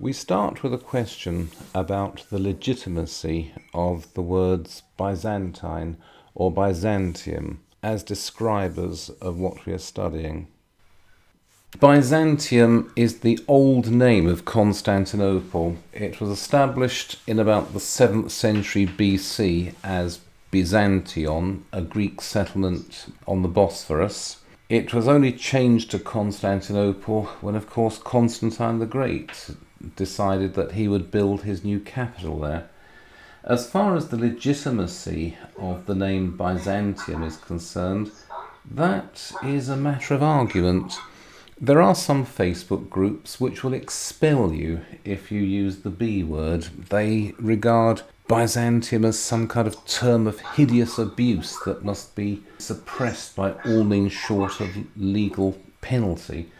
We start with a question about the legitimacy of the words Byzantine or Byzantium as describers of what we are studying. Byzantium is the old name of Constantinople. It was established in about the 7th century BC as Byzantion, a Greek settlement on the Bosphorus. It was only changed to Constantinople when, of course, Constantine the Great decided that he would build his new capital there. As far as the legitimacy of the name Byzantium is concerned, that is a matter of argument. There are some Facebook groups which will expel you if you use the B word. They regard Byzantium as some kind of term of hideous abuse that must be suppressed by all means short of legal penalty.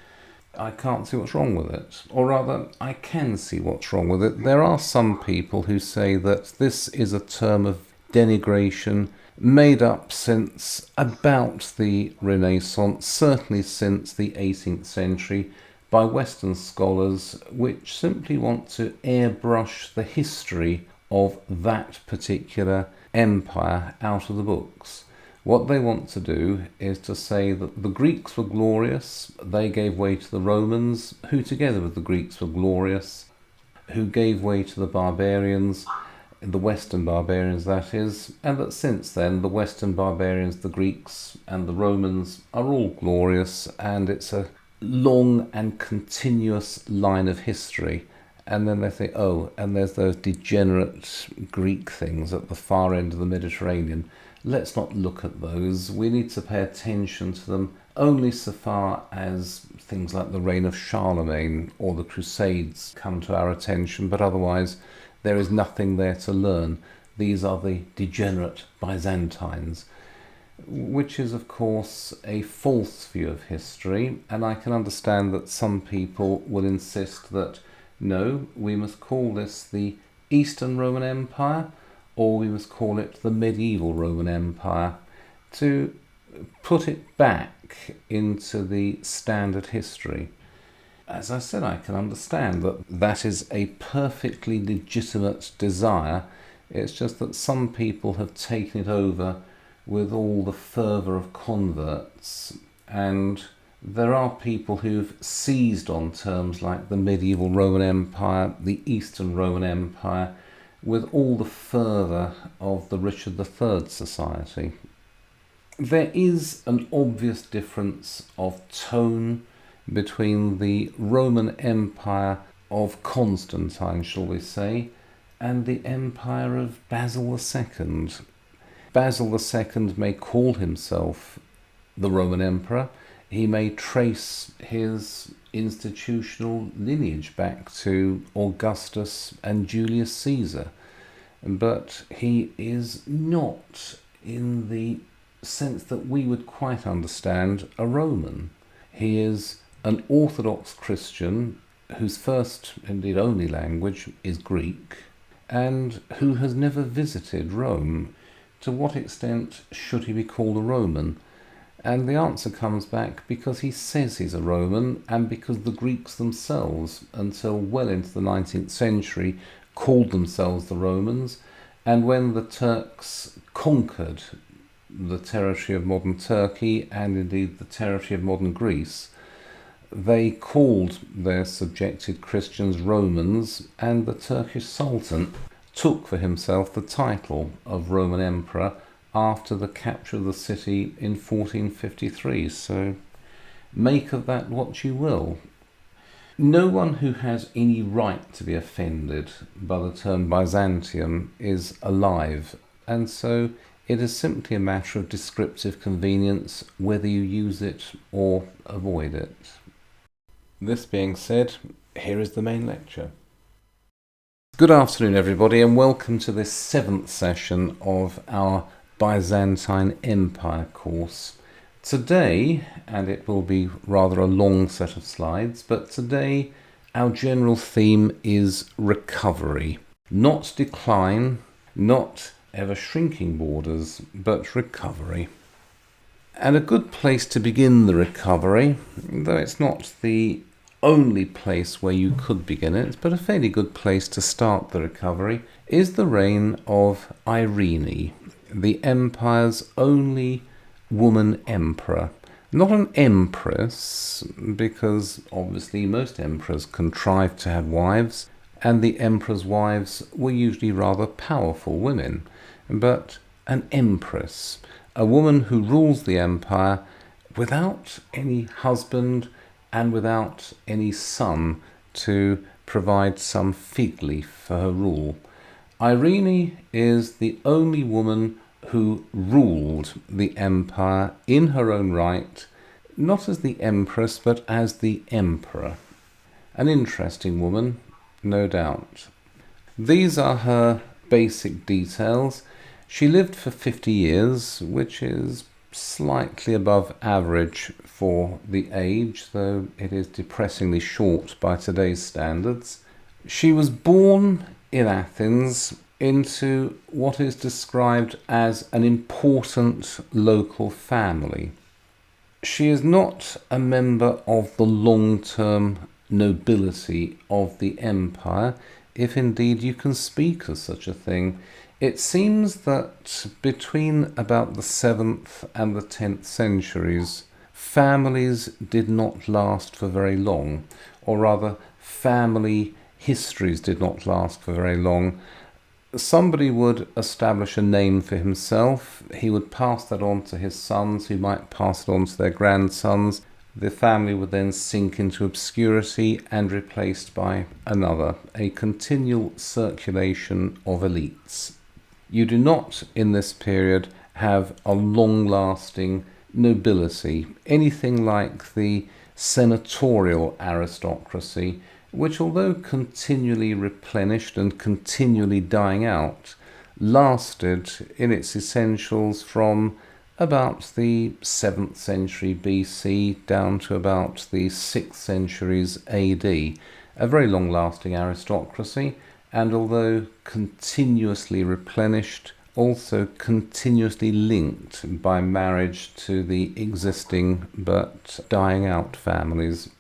I can't see what's wrong with it. Or rather, I can see what's wrong with it. There are some people who say that this is a term of denigration made up since about the Renaissance, certainly since the 18th century, by Western scholars which simply want to airbrush the history of that particular empire out of the books. What they want to do is to say that the Greeks were glorious, they gave way to the Romans, who together with the Greeks were glorious, who gave way to the barbarians, the Western barbarians that is, and that since then the Western barbarians, the Greeks and the Romans are all glorious, and it's a long and continuous line of history. And then they say, oh, and there's those degenerate Greek things at the far end of the Mediterranean. Let's not look at those. We need to pay attention to them only so far as things like the reign of Charlemagne or the Crusades come to our attention, but otherwise there is nothing there to learn. These are the degenerate Byzantines, which is, of course, a false view of history, and I can understand that some people will insist that no, we must call this the Eastern Roman Empire, or we must call it the Medieval Roman Empire, to put it back into the standard history. As I said, I can understand that that is a perfectly legitimate desire. It's just that some people have taken it over with all the fervour of converts, and there are people who've seized on terms like the Medieval Roman Empire, the Eastern Roman Empire, with all the fervour of the Richard III society. There is an obvious difference of tone between the Roman Empire of Constantine, shall we say, and the empire of Basil II. Basil II may call himself the Roman Emperor. He may trace his institutional lineage back to Augustus and Julius Caesar, but he is not, in the sense that we would quite understand, a Roman. He is an Orthodox Christian whose first, indeed only language, is Greek, and who has never visited Rome. To what extent should he be called a Roman? And the answer comes back because he says he's a Roman, and because the Greeks themselves, until well into the 19th century, called themselves the Romans, and when the Turks conquered the territory of modern Turkey, and indeed the territory of modern Greece, they called their subjected Christians Romans, and the Turkish Sultan took for himself the title of Roman Emperor after the capture of the city in 1453, so make of that what you will. No one who has any right to be offended by the term Byzantium is alive, and so it is simply a matter of descriptive convenience whether you use it or avoid it. This being said, here is the main lecture. Good afternoon, everybody, and welcome to this 7th session of our Byzantine Empire course. Today, and it will be rather a long set of slides, but today our general theme is recovery. Not decline, not ever shrinking borders, but recovery. And a good place to begin the recovery, though it's not the only place where you could begin it, but a fairly good place to start the recovery, is the reign of Irene, the empire's only woman emperor. Not an empress, because obviously most emperors contrived to have wives, and the emperor's wives were usually rather powerful women, but an empress, a woman who rules the empire without any husband and without any son to provide some fig leaf for her rule. Irene is the only woman who ruled the empire in her own right, not as the empress, but as the emperor. An interesting woman, no doubt. These are her basic details. She lived for 50 years, which is slightly above average for the age, though it is depressingly short by today's standards. She was born in Athens into what is described as an important local family. She is not a member of the long-term nobility of the empire, if indeed you can speak of such a thing. It seems that between about the 7th and the 10th centuries, families did not last for very long, or rather, family histories did not last for very long. Somebody would establish a name for himself, he would pass that on to his sons, who might pass it on to their grandsons. The family would then sink into obscurity and replaced by another, a continual circulation of elites. You do not, in this period, have a long-lasting nobility, anything like the senatorial aristocracy, which, although continually replenished and continually dying out, lasted in its essentials from about the 7th century BC down to about the 6th centuries AD. A very long-lasting aristocracy, and although continuously replenished, also continuously linked by marriage to the existing but dying out families.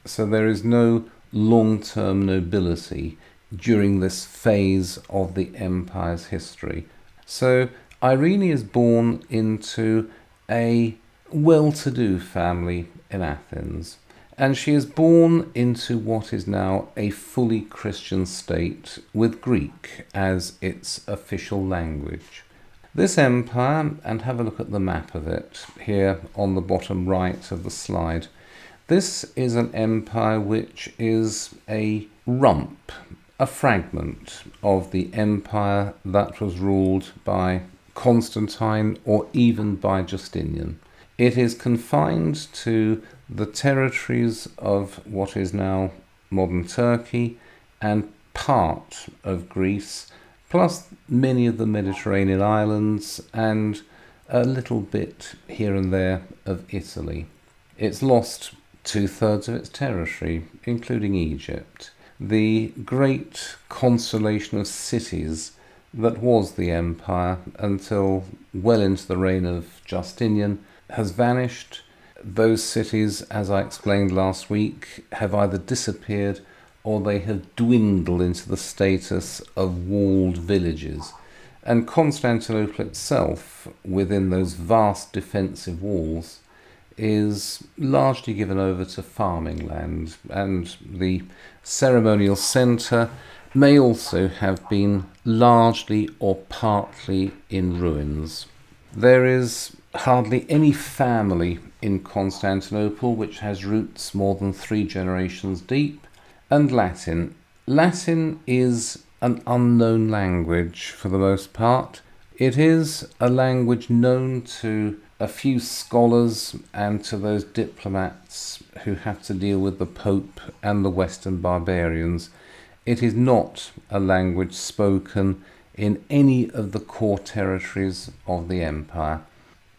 So there is no long-term nobility during this phase of the empire's history. So Irene is born into a well-to-do family in Athens, and she is born into what is now a fully Christian state with Greek as its official language. This empire, and have a look at the map of it here on the bottom right of the slide, this is an empire which is a rump, a fragment of the empire that was ruled by Constantine or even by Justinian. It is confined to the territories of what is now modern Turkey and part of Greece, plus many of the Mediterranean islands and a little bit here and there of Italy. It's lost 2/3 of its territory, including Egypt. The great constellation of cities that was the empire until well into the reign of Justinian has vanished. Those cities, as I explained last week, have either disappeared or they have dwindled into the status of walled villages. And Constantinople itself, within those vast defensive walls, is largely given over to farming land, and the ceremonial centre may also have been largely or partly in ruins. There is hardly any family in Constantinople which has roots more than 3 generations deep, and Latin. Latin is an unknown language for the most part. It is a language known to a few scholars and to those diplomats who have to deal with the Pope and the Western barbarians. It is not a language spoken in any of the core territories of the empire.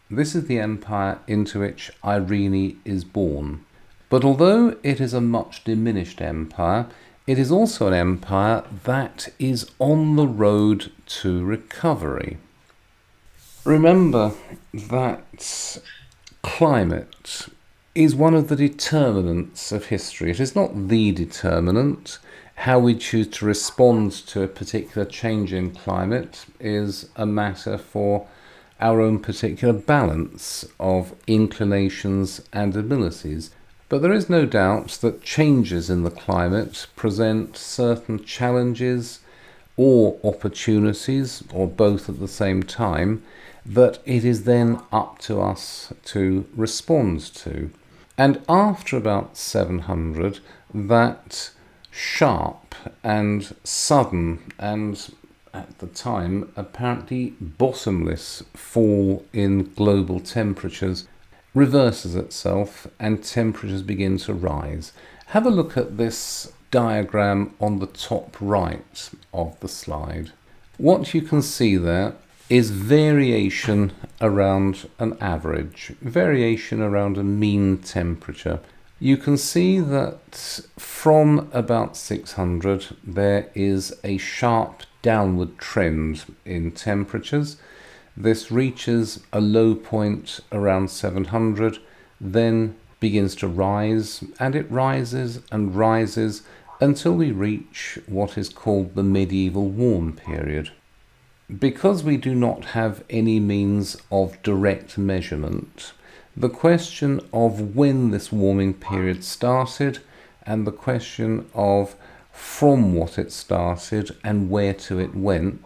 This is the empire into which Irene is born. But although it is a much diminished empire, it is also an empire that is on the road to recovery. Remember that climate is one of the determinants of history. It is not the determinant. How we choose to respond to a particular change in climate is a matter for our own particular balance of inclinations and abilities. But there is no doubt that changes in the climate present certain challenges or opportunities, or both at the same time, that it is then up to us to respond to. And after about 700, that sharp and sudden and, at the time, apparently bottomless fall in global temperatures reverses itself and temperatures begin to rise. Have a look at this diagram on the top right of the slide. What you can see there is variation around an average, variation around a mean temperature. You can see that from about 600 there is a sharp downward trend in temperatures. This reaches a low point around 700, then begins to rise, and it rises and rises until we reach what is called the medieval warm period. Because we do not have any means of direct measurement, the question of when this warming period started and the question of from what it started and where to it went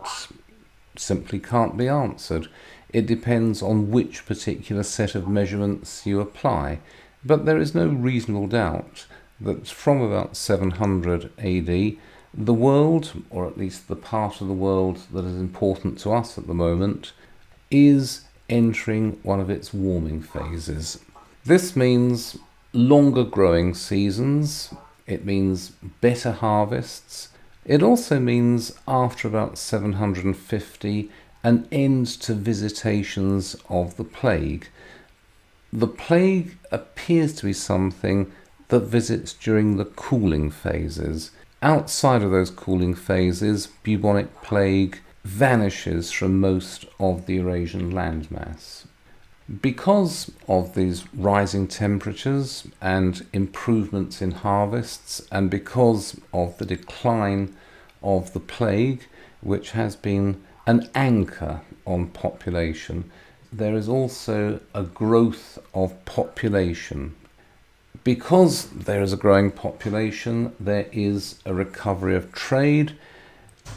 simply can't be answered. It depends on which particular set of measurements you apply, but there is no reasonable doubt that from about 700 AD, the world, or at least the part of the world that is important to us at the moment, is entering one of its warming phases. This means longer growing seasons, it means better harvests, it also means after about 750 an end to visitations of the plague. The plague appears to be something that visits during the cooling phases. Outside of those cooling phases, bubonic plague vanishes from most of the Eurasian landmass. Because of these rising temperatures and improvements in harvests, and because of the decline of the plague, which has been an anchor on population, there is also a growth of population. Because there is a growing population, there is a recovery of trade,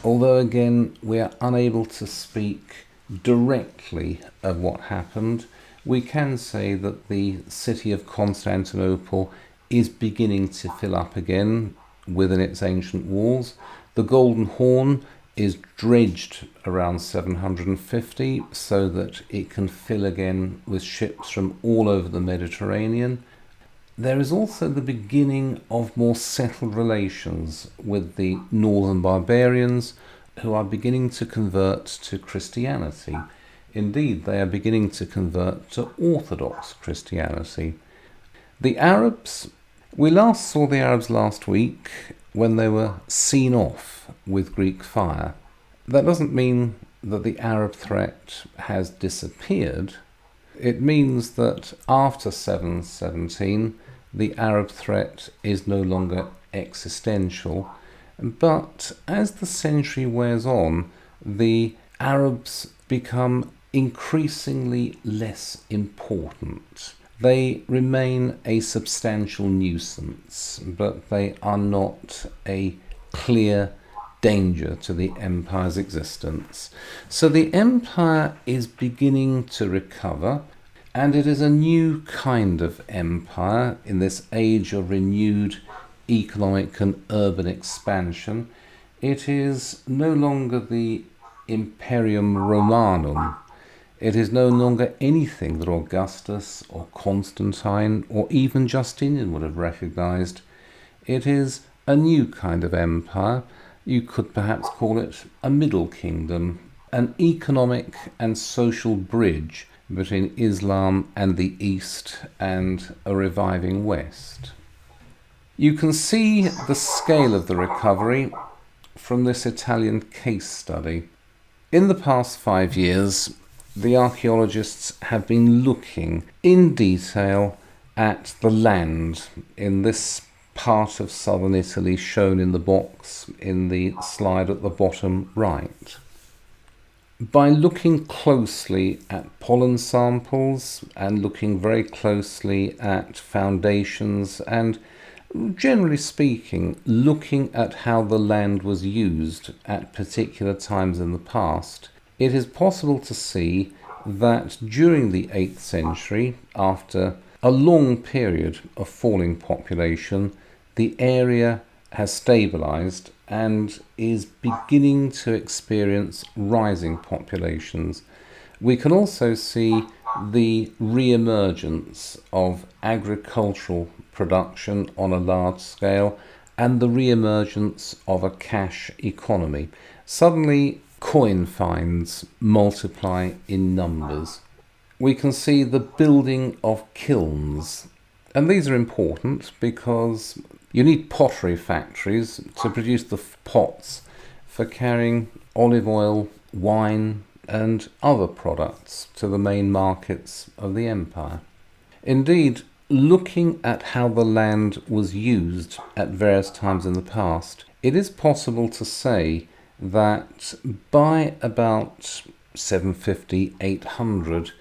although again we are unable to speak directly of what happened. We can say that the city of Constantinople is beginning to fill up again within its ancient walls. The Golden Horn is dredged around 750 so that it can fill again with ships from all over the Mediterranean. There is also the beginning of more settled relations with the northern barbarians, who are beginning to convert to Christianity. Indeed, they are beginning to convert to Orthodox Christianity. The Arabs, we last saw the Arabs last week when they were seen off with Greek fire. That doesn't mean that the Arab threat has disappeared. It means that after 717, the Arab threat is no longer existential. But as the century wears on, the Arabs become increasingly less important. They remain a substantial nuisance, but they are not a clear danger to the empire's existence. So the empire is beginning to recover, and it is a new kind of empire in this age of renewed economic and urban expansion. It is no longer the Imperium Romanum. It is no longer anything that Augustus or Constantine or even Justinian would have recognized. It is a new kind of empire. You could perhaps call it a middle kingdom, an economic and social bridge between Islam and the East and a reviving West. You can see the scale of the recovery from this Italian case study. In the past 5 years, the archaeologists have been looking in detail at the land in this part of southern Italy shown in the box in the slide at the bottom right. By looking closely at pollen samples and looking very closely at foundations and, generally speaking, looking at how the land was used at particular times in the past, it is possible to see that during the 8th century, after a long period of falling population, the area has stabilised and is beginning to experience rising populations. We can also see the re-emergence of agricultural production on a large scale and the re-emergence of a cash economy. Suddenly, coin finds multiply in numbers. We can see the building of kilns, and these are important because you need pottery factories to produce the pots for carrying olive oil, wine, and other products to the main markets of the empire. Indeed, looking at how the land was used at various times in the past, it is possible to say that by about 750, 800,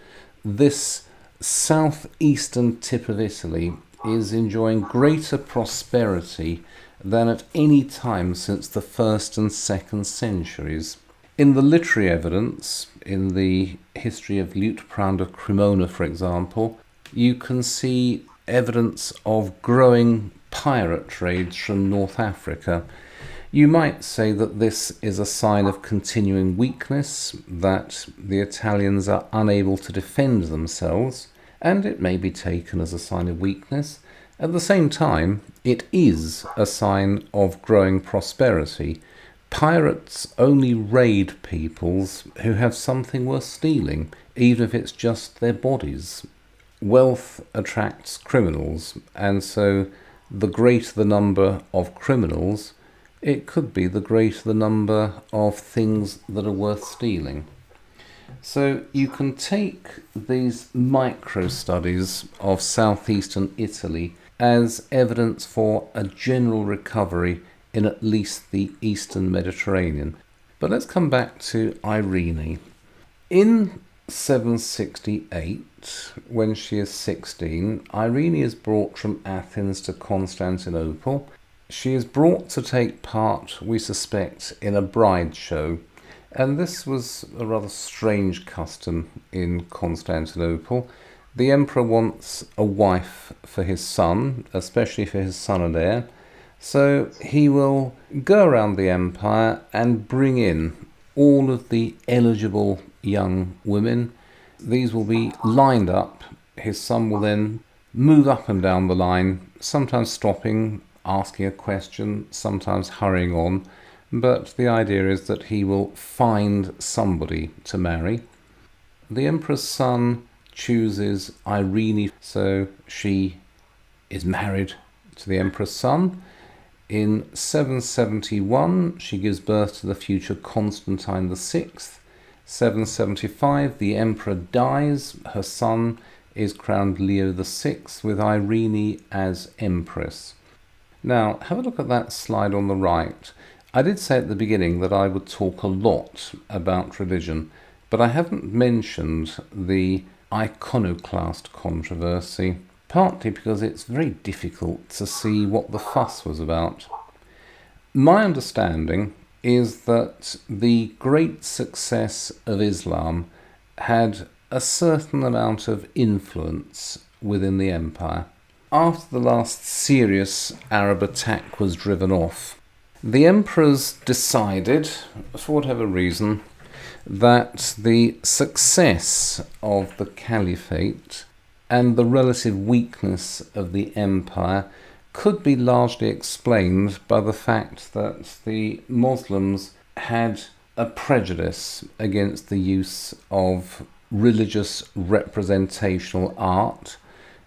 this southeastern tip of Italy is enjoying greater prosperity than at any time since the 1st and 2nd centuries. In the literary evidence, in the history of Liutprand of Cremona, for example, you can see evidence of growing pirate trades from North Africa. You might say that this is a sign of continuing weakness, that the Italians are unable to defend themselves, and it may be taken as a sign of weakness. At the same time, it is a sign of growing prosperity. Pirates only raid peoples who have something worth stealing, even if it's just their bodies. Wealth attracts criminals, and so the greater the number of criminals, it could be the greater the number of things that are worth stealing. So you can take these micro-studies of southeastern Italy as evidence for a general recovery in at least the eastern Mediterranean. But let's come back to Irene. In 768, when she is 16, Irene is brought from Athens to Constantinople. She is brought to take part, we suspect, in a bride show. And this was a rather strange custom in Constantinople. The emperor wants a wife for his son, especially for his son and heir. So he will go around the empire and bring in all of the eligible young women. These will be lined up. His son will then move up and down the line, sometimes stopping, asking a question, sometimes hurrying on. But the idea is that he will find somebody to marry. The emperor's son chooses Irene, so she is married to the emperor's son. In 771, she gives birth to the future Constantine VI. 775, the emperor dies. Her son is crowned Leo VI with Irene as empress. Now, have a look at that slide on the right. I did say at the beginning that I would talk a lot about religion, but I haven't mentioned the iconoclast controversy, partly because it's very difficult to see what the fuss was about. My understanding is that the great success of Islam had a certain amount of influence within the empire. After the last serious Arab attack was driven off, the emperors decided, for whatever reason, that the success of the caliphate and the relative weakness of the empire could be largely explained by the fact that the Muslims had a prejudice against the use of religious representational art,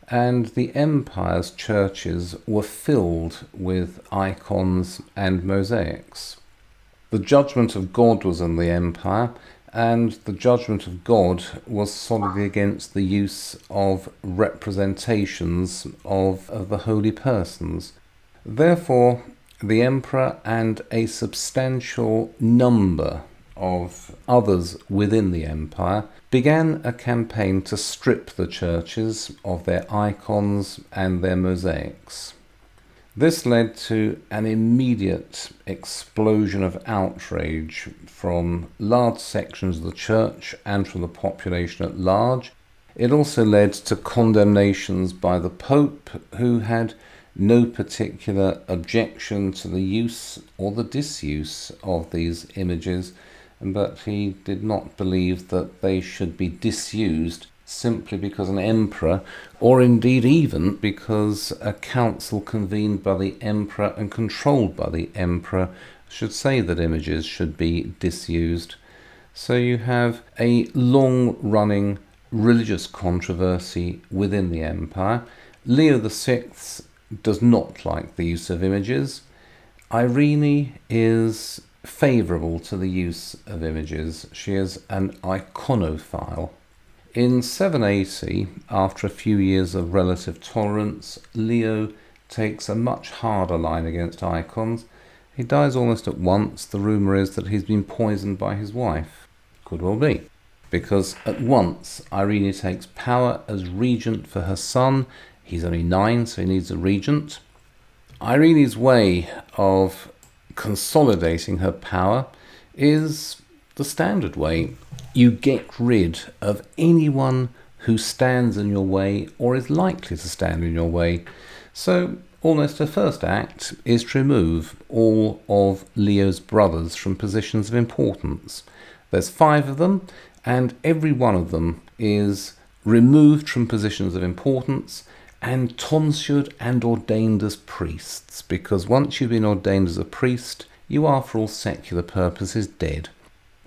and the empire's churches were filled with icons and mosaics. The judgment of God was in the empire, and the judgment of God was solidly against the use of representations of the holy persons. Therefore, the emperor and a substantial number of others within the empire began a campaign to strip the churches of their icons and their mosaics. This led to an immediate explosion of outrage from large sections of the church and from the population at large. It also led to condemnations by the Pope, who had no particular objection to the use or the disuse of these images, but he did not believe that they should be disused simply because an emperor, or indeed even because a council convened by the emperor and controlled by the emperor, should say that images should be disused. So you have a long-running religious controversy within the empire. Leo VI does not like the use of images. Irene is favourable to the use of images. She is an iconophile. In 780, after a few years of relative tolerance, Leo takes a much harder line against icons. He dies almost at once. The rumour is that he's been poisoned by his wife. Could well be. Because at once, Irene takes power as regent for her son. He's only 9, so he needs a regent. Irene's way of consolidating her power is the standard way. You get rid of anyone who stands in your way or is likely to stand in your way. So almost her first act is to remove all of Leo's brothers from positions of importance. There's 5 of them, and every one of them is removed from positions of importance and tonsured and ordained as priests, because once you've been ordained as a priest, you are for all secular purposes dead.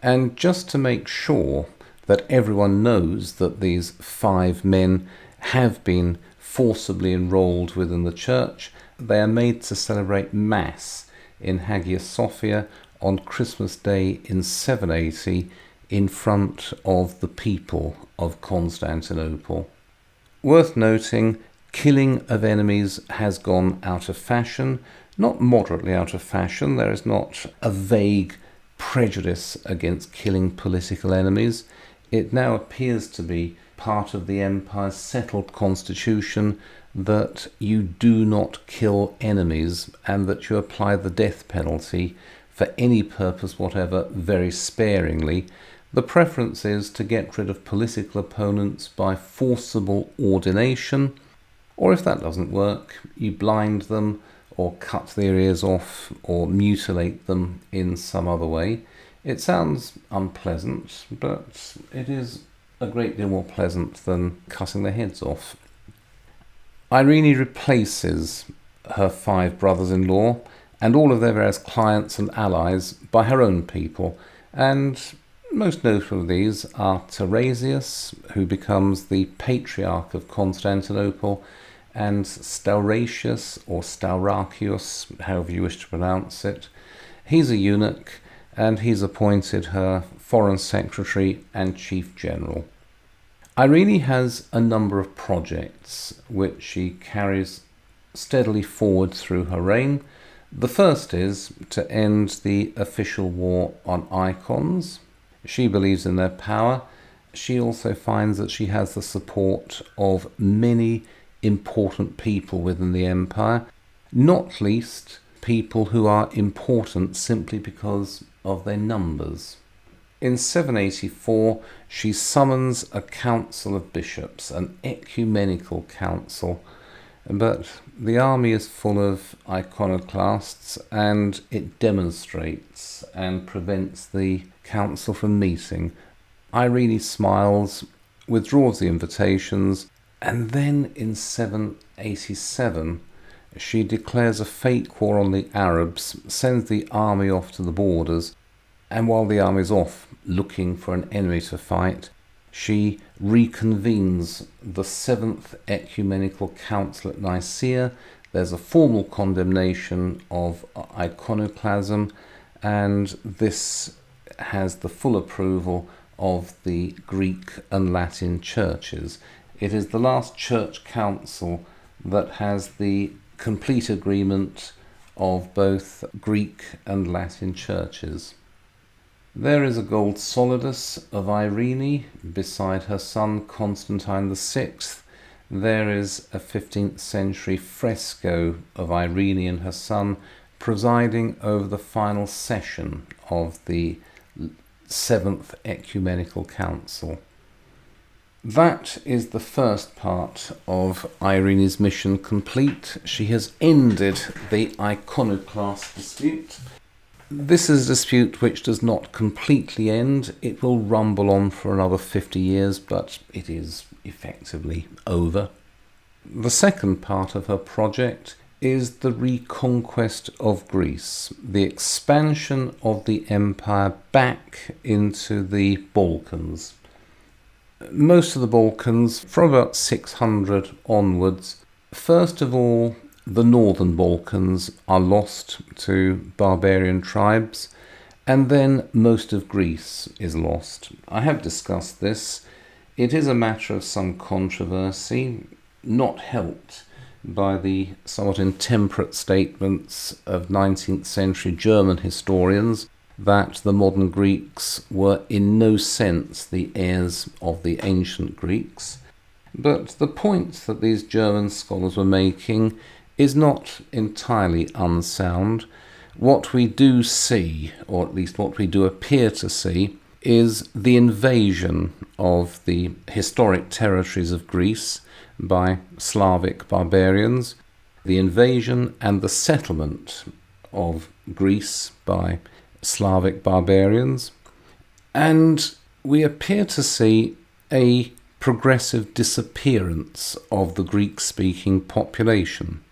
And just to make sure that everyone knows that these 5 men have been forcibly enrolled within the church, they are made to celebrate Mass in Hagia Sophia on Christmas Day in 780 in front of the people of Constantinople. Worth noting, killing of enemies has gone out of fashion, not moderately out of fashion. There is not a vague prejudice against killing political enemies. It now appears to be part of the empire's settled constitution that you do not kill enemies and that you apply the death penalty for any purpose whatever very sparingly. The preference is to get rid of political opponents by forcible ordination, or if that doesn't work, you blind them or cut their ears off or mutilate them in some other way. It sounds unpleasant, but it is a great deal more pleasant than cutting their heads off. Irene replaces her 5 brothers-in-law and all of their various clients and allies by her own people, and most notable of these are Tarasius, who becomes the Patriarch of Constantinople, and Stauratius, or Stauracius, however you wish to pronounce it. He's a eunuch, and he's appointed her Foreign Secretary and Chief General. Irene has a number of projects which she carries steadily forward through her reign. The first is to end the official war on icons. She believes in their power. She also finds that she has the support of many important people within the empire, not least people who are important simply because of their numbers. In 784, she summons a council of bishops, an ecumenical council, but the army is full of iconoclasts and it demonstrates and prevents the council from meeting. Irene smiles, withdraws the invitations, and then in 787 she declares a fake war on the Arabs, sends the army off to the borders, and while the army's off looking for an enemy to fight, she reconvenes the 7th Ecumenical Council at Nicaea. There's a formal condemnation of iconoclasm, and this has the full approval of the Greek and Latin churches. It is the last church council that has the complete agreement of both Greek and Latin churches. There is a gold solidus of Irene beside her son Constantine VI. There is a 15th century fresco of Irene and her son presiding over the final session of the Seventh Ecumenical Council. That is the first part of Irene's mission complete. She has ended the iconoclast dispute. This is a dispute which does not completely end. It will rumble on for another 50 years, but it is effectively over. The second part of her project is the reconquest of Greece, the expansion of the empire back into the Balkans. Most of the Balkans, from about 600 onwards, first of all, the northern Balkans are lost to barbarian tribes, and then most of Greece is lost. I have discussed this. It is a matter of some controversy, not helped by the somewhat intemperate statements of 19th century German historians that the modern Greeks were in no sense the heirs of the ancient Greeks. But the point that these German scholars were making is not entirely unsound. What we do see, or at least what we do appear to see, is the invasion of the historic territories of Greece by Slavic barbarians, the invasion and the settlement of Greece by Slavic barbarians, and we appear to see a progressive disappearance of the Greek-speaking population.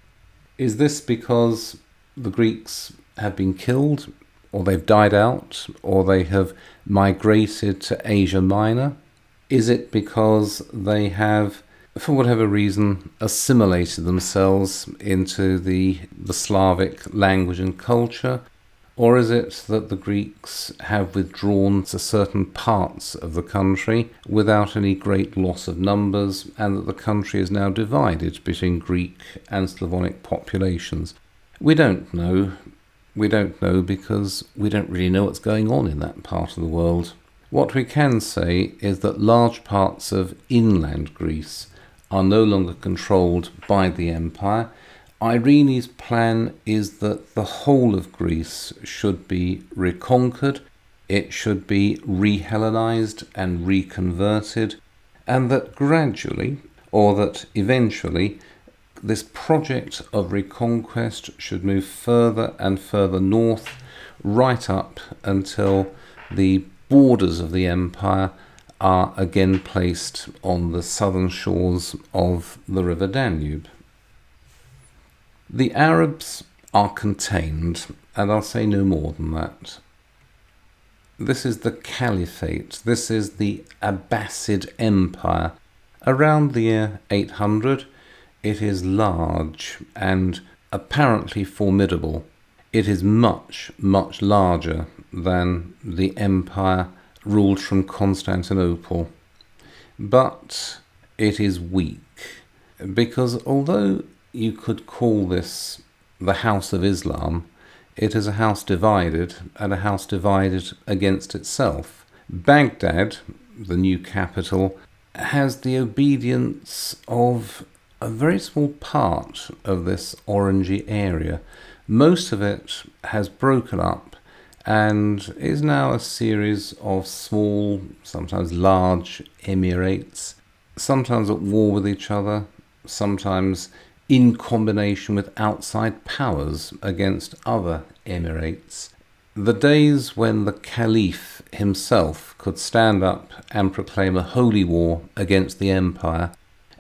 Is this because the Greeks have been killed, or they've died out, or they have migrated to Asia Minor? Is it because they have, for whatever reason, assimilated themselves into the Slavic language and culture? Or is it that the Greeks have withdrawn to certain parts of the country without any great loss of numbers, and that the country is now divided between Greek and Slavonic populations? We don't know. We don't know because we don't really know what's going on in that part of the world. What we can say is that large parts of inland Greece are no longer controlled by the empire. Irene's plan is that the whole of Greece should be reconquered, it should be re-Hellenized and reconverted, and that gradually, or that eventually, this project of reconquest should move further and further north, right up until the borders of the empire are again placed on the southern shores of the River Danube. The Arabs are contained, and I'll say no more than that. This is the Caliphate, this is the Abbasid Empire. Around the year 800, it is large and apparently formidable. It is much, much larger than the empire ruled from Constantinople. But it is weak, because although you could call this the House of Islam, it is a house divided, and a house divided against itself. Baghdad, the new capital, has the obedience of a very small part of this orangey area. Most of it has broken up and is now a series of small, sometimes large emirates, sometimes at war with each other, sometimes in combination with outside powers against other emirates. The days when the Caliph himself could stand up and proclaim a holy war against the empire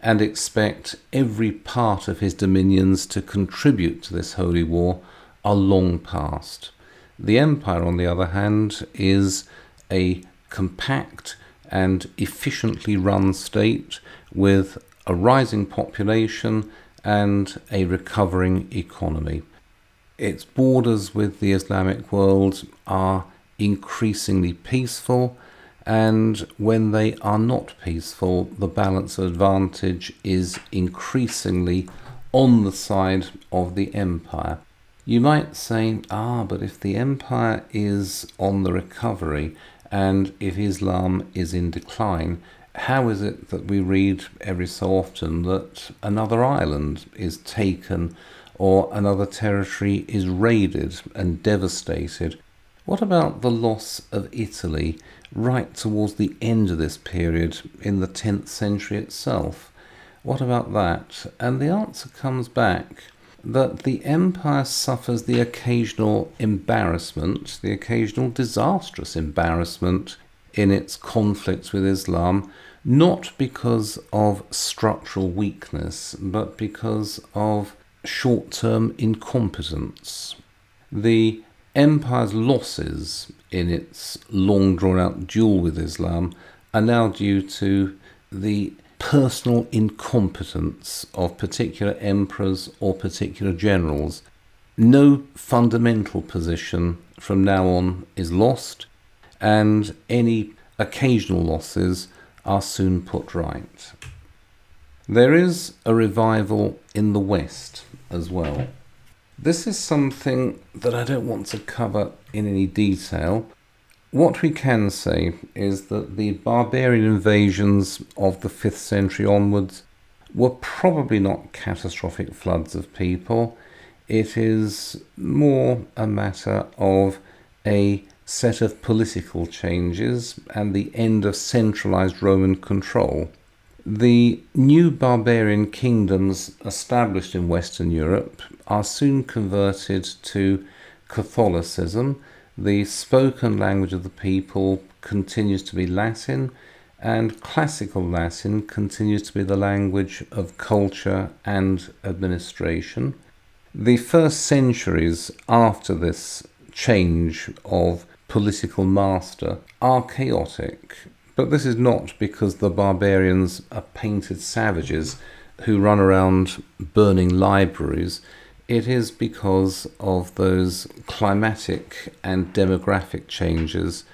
and expect every part of his dominions to contribute to this holy war are long past. The empire, on the other hand, is a compact and efficiently run state with a rising population and a recovering economy. Its borders with the Islamic world are increasingly peaceful, and when they are not peaceful, the balance of advantage is increasingly on the side of the empire. You might say, but if the empire is on the recovery and if Islam is in decline, how is it that we read every so often that another island is taken or another territory is raided and devastated? What about the loss of Italy right towards the end of this period in the 10th century itself? What about that? And the answer comes back that the empire suffers the occasional embarrassment, the occasional disastrous embarrassment in its conflicts with Islam, not because of structural weakness, but because of short-term incompetence. The empire's losses in its long drawn-out duel with Islam are now due to the personal incompetence of particular emperors or particular generals. No fundamental position from now on is lost, and any occasional losses are soon put right. There is a revival in the West as well. This is something that I don't want to cover in any detail. What we can say is that the barbarian invasions of the 5th century onwards were probably not catastrophic floods of people. It is more a matter of a set of political changes and the end of centralized Roman control. The new barbarian kingdoms established in Western Europe are soon converted to Catholicism. The spoken language of the people continues to be Latin, and classical Latin continues to be the language of culture and administration. The first centuries after this change of political master are chaotic, but this is not because the barbarians are painted savages who run around burning libraries. It is because of those climatic and demographic changes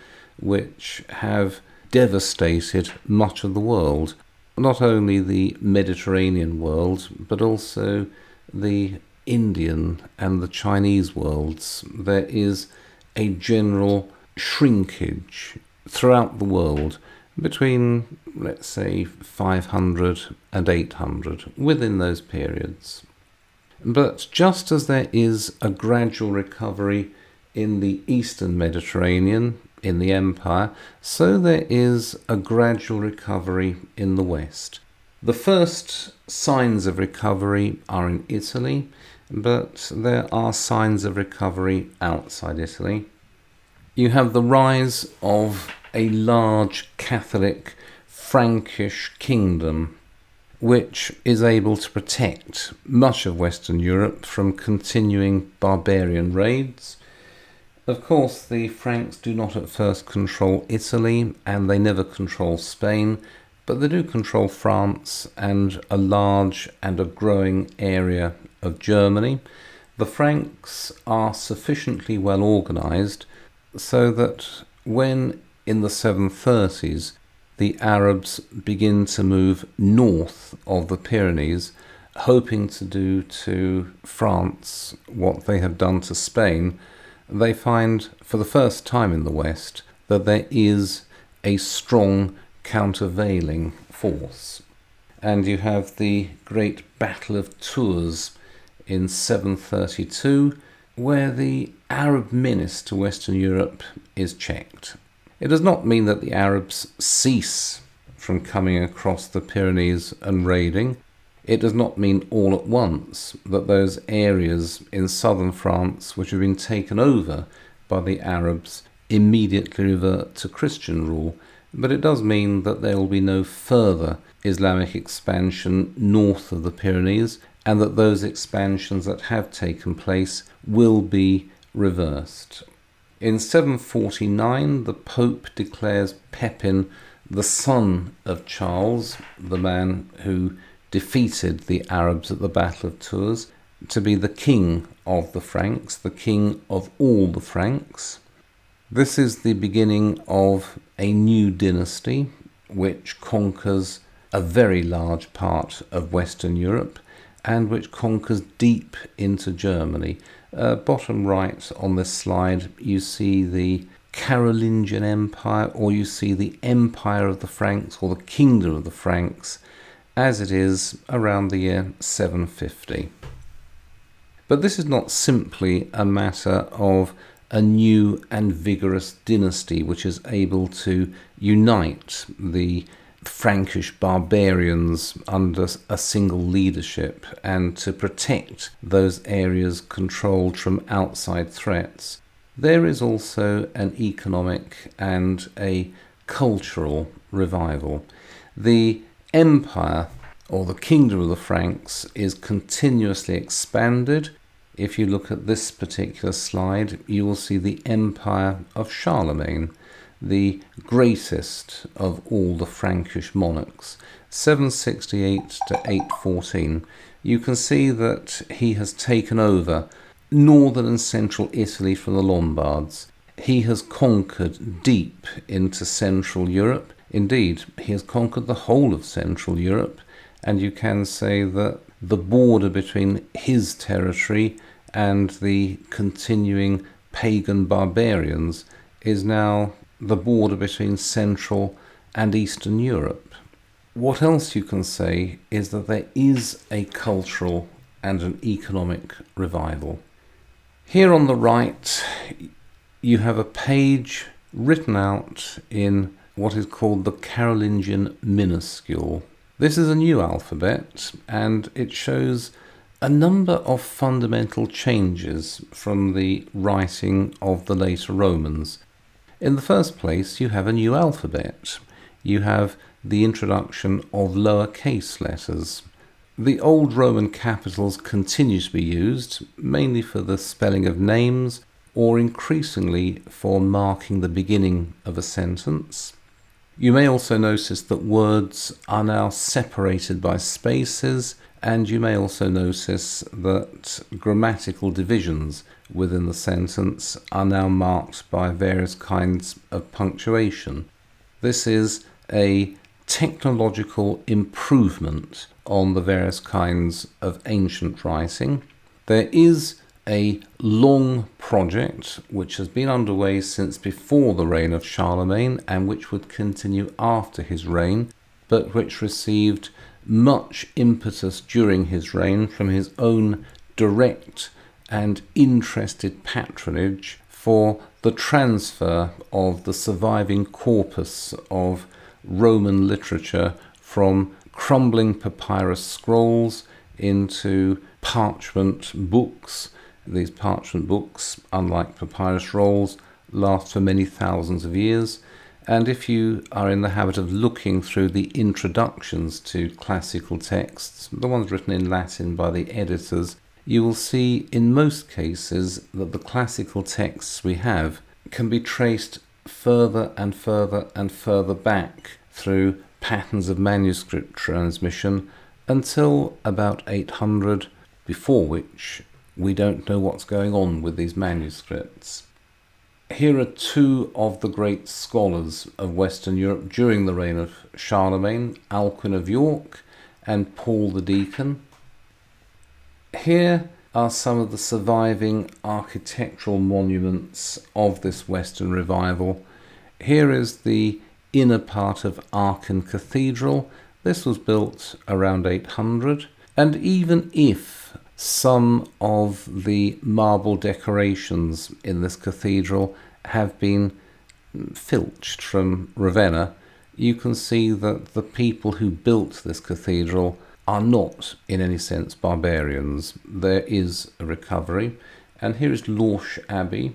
which have devastated much of the world. Not only the Mediterranean world, but also the Indian and the Chinese worlds. There is a general shrinkage throughout the world between, let's say, 500 and 800 within those periods. But just as there is a gradual recovery in the Eastern Mediterranean, in the Empire, so there is a gradual recovery in the West. The first signs of recovery are in Italy, but there are signs of recovery outside Italy. You have the rise of a large Catholic Frankish kingdom, which is able to protect much of Western Europe from continuing barbarian raids. Of course, the Franks do not at first control Italy, and they never control Spain, but they do control France and a large and a growing area of Germany. The Franks are sufficiently well organised so that when in the 730s the Arabs begin to move north of the Pyrenees, hoping to do to France what they have done to Spain, they find for the first time in the West that there is a strong countervailing force. And you have the great Battle of Tours in 732, where the Arab menace to Western Europe is checked. It does not mean that the Arabs cease from coming across the Pyrenees and raiding. It does not mean all at once that those areas in southern France which have been taken over by the Arabs immediately revert to Christian rule, but it does mean that there will be no further Islamic expansion north of the Pyrenees, and that those expansions that have taken place will be reversed. In 749, the Pope declares Pepin, the son of Charles, the man who defeated the Arabs at the Battle of Tours, to be the king of the Franks, the king of all the Franks. This is the beginning of a new dynasty which conquers a very large part of Western Europe and which conquers deep into Germany. Bottom right on this slide, you see the Carolingian Empire, or you see the Empire of the Franks, or the Kingdom of the Franks, as it is around the year 750. But this is not simply a matter of a new and vigorous dynasty which is able to unite the Frankish barbarians under a single leadership and to protect those areas controlled from outside threats. There is also an economic and a cultural revival. The empire, or the kingdom of the Franks, is continuously expanded. If you look at this particular slide, you will see the empire of Charlemagne, the greatest of all the Frankish monarchs, 768 to 814. You can see that he has taken over northern and central Italy from the Lombards. He has conquered deep into Central Europe. Indeed, he has conquered the whole of Central Europe, and you can say that the border between his territory and the continuing pagan barbarians is now the border between Central and Eastern Europe. What else you can say is that there is a cultural and an economic revival. Here on the right, you have a page written out in what is called the Carolingian minuscule. This is a new alphabet, and it shows a number of fundamental changes from the writing of the later Romans. In the first place, you have a new alphabet. You have the introduction of lowercase letters. The old Roman capitals continue to be used, mainly for the spelling of names, or increasingly for marking the beginning of a sentence. You may also notice that words are now separated by spaces, and you may also notice that grammatical divisions within the sentence are now marked by various kinds of punctuation. This is a technological improvement on the various kinds of ancient writing. There is a long project which has been underway since before the reign of Charlemagne and which would continue after his reign, but which received much impetus during his reign from his own direct and interested patronage for the transfer of the surviving corpus of Roman literature from crumbling papyrus scrolls into parchment books. These parchment books, unlike papyrus rolls, last for many thousands of years. And if you are in the habit of looking through the introductions to classical texts, the ones written in Latin by the editors, you will see in most cases that the classical texts we have can be traced further and further and further back through patterns of manuscript transmission until about 800, before which we don't know what's going on with these manuscripts. Here are two of the great scholars of Western Europe during the reign of Charlemagne, Alcuin of York and Paul the Deacon. Here are some of the surviving architectural monuments of this Western revival. Here is the inner part of Arkhan Cathedral. This was built around 800, and even if some of the marble decorations in this cathedral have been filched from Ravenna, you can see that the people who built this cathedral are not in any sense barbarians. There is a recovery. And here is Lorsch Abbey,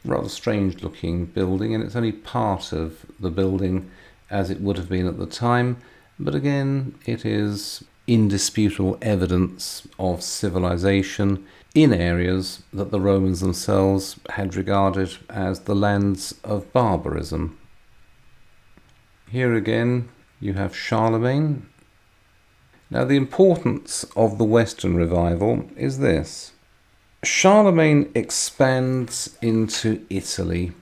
rather strange looking building, and it's only part of the building as it would have been at the time, but again it is indisputable evidence of civilization in areas that the Romans themselves had regarded as the lands of barbarism. Here again you have Charlemagne. Now the importance of the Western revival is this. Charlemagne expands into Italy.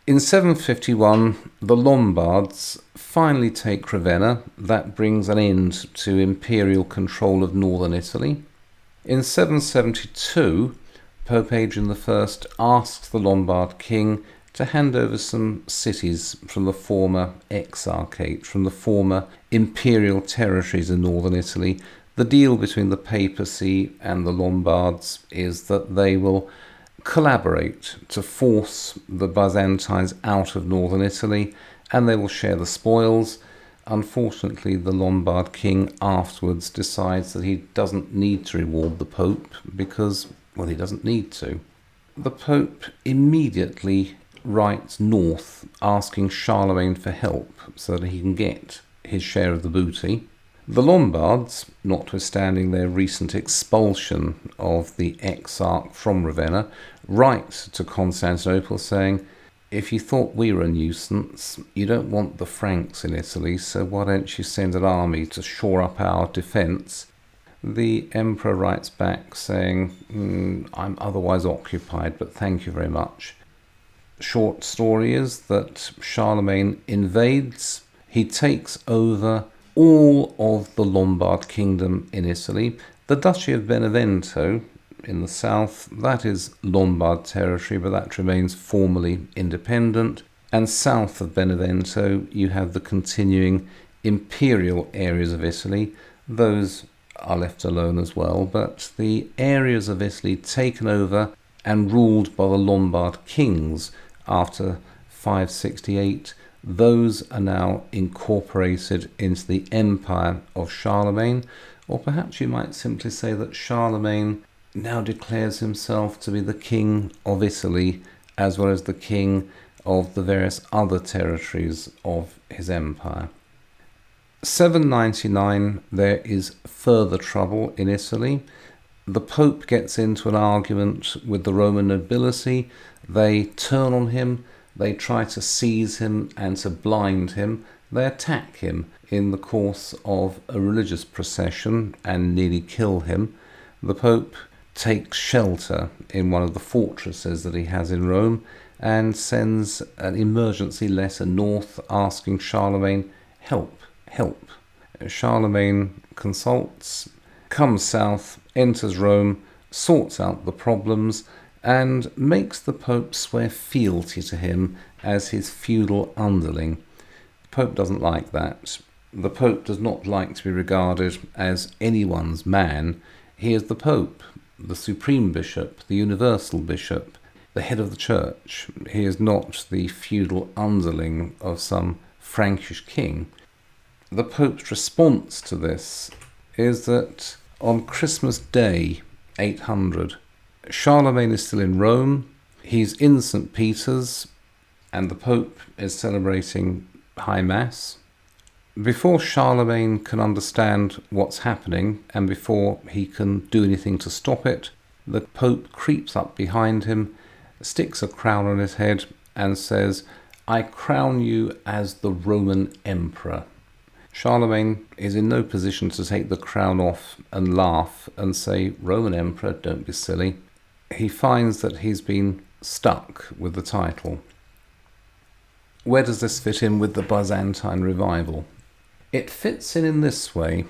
In 751, the Lombards finally take Ravenna. That brings an end to imperial control of northern Italy. In 772, Pope Adrian I asks the Lombard king to hand over some cities from the former exarchate, from the former imperial territories in northern Italy. The deal between the papacy and the Lombards is that they will collaborate to force the Byzantines out of northern Italy, and they will share the spoils. Unfortunately, the Lombard king afterwards decides that he doesn't need to reward the Pope because, well, he doesn't need to. The Pope immediately writes north asking Charlemagne for help so that he can get his share of the booty. The Lombards, notwithstanding their recent expulsion of the exarch from Ravenna, write to Constantinople saying, if you thought we were a nuisance, you don't want the Franks in Italy, so why don't you send an army to shore up our defence? The emperor writes back saying, I'm otherwise occupied, but thank you very much. Short story is that Charlemagne invades, he takes over all of the Lombard kingdom in Italy. The Duchy of Benevento in the south, that is Lombard territory, but that remains formally independent. And south of Benevento, you have the continuing imperial areas of Italy. Those are left alone as well, but the areas of Italy taken over and ruled by the Lombard kings after 568, those are now incorporated into the empire of Charlemagne, or perhaps you might simply say that Charlemagne now declares himself to be the king of Italy as well as the king of the various other territories of his empire. 799, there is further trouble in Italy. The Pope gets into an argument with the Roman nobility. They turn on him. They try to seize him and to blind him. They attack him in the course of a religious procession and nearly kill him. The Pope takes shelter in one of the fortresses that he has in Rome and sends an emergency letter north asking Charlemagne, help, help. Charlemagne consults, comes south, enters Rome, sorts out the problems, and makes the Pope swear fealty to him as his feudal underling. The Pope doesn't like that. The Pope does not like to be regarded as anyone's man. He is the Pope, the supreme bishop, the universal bishop, the head of the church. He is not the feudal underling of some Frankish king. The Pope's response to this is that on Christmas Day, 800, Charlemagne is still in Rome, he's in St. Peter's, and the Pope is celebrating High Mass. Before Charlemagne can understand what's happening, and before he can do anything to stop it, the Pope creeps up behind him, sticks a crown on his head, and says, I crown you as the Roman Emperor. Charlemagne is in no position to take the crown off and laugh and say, Roman Emperor, don't be silly. He finds that he's been stuck with the title. Where does this fit in with the Byzantine revival? It fits in this way.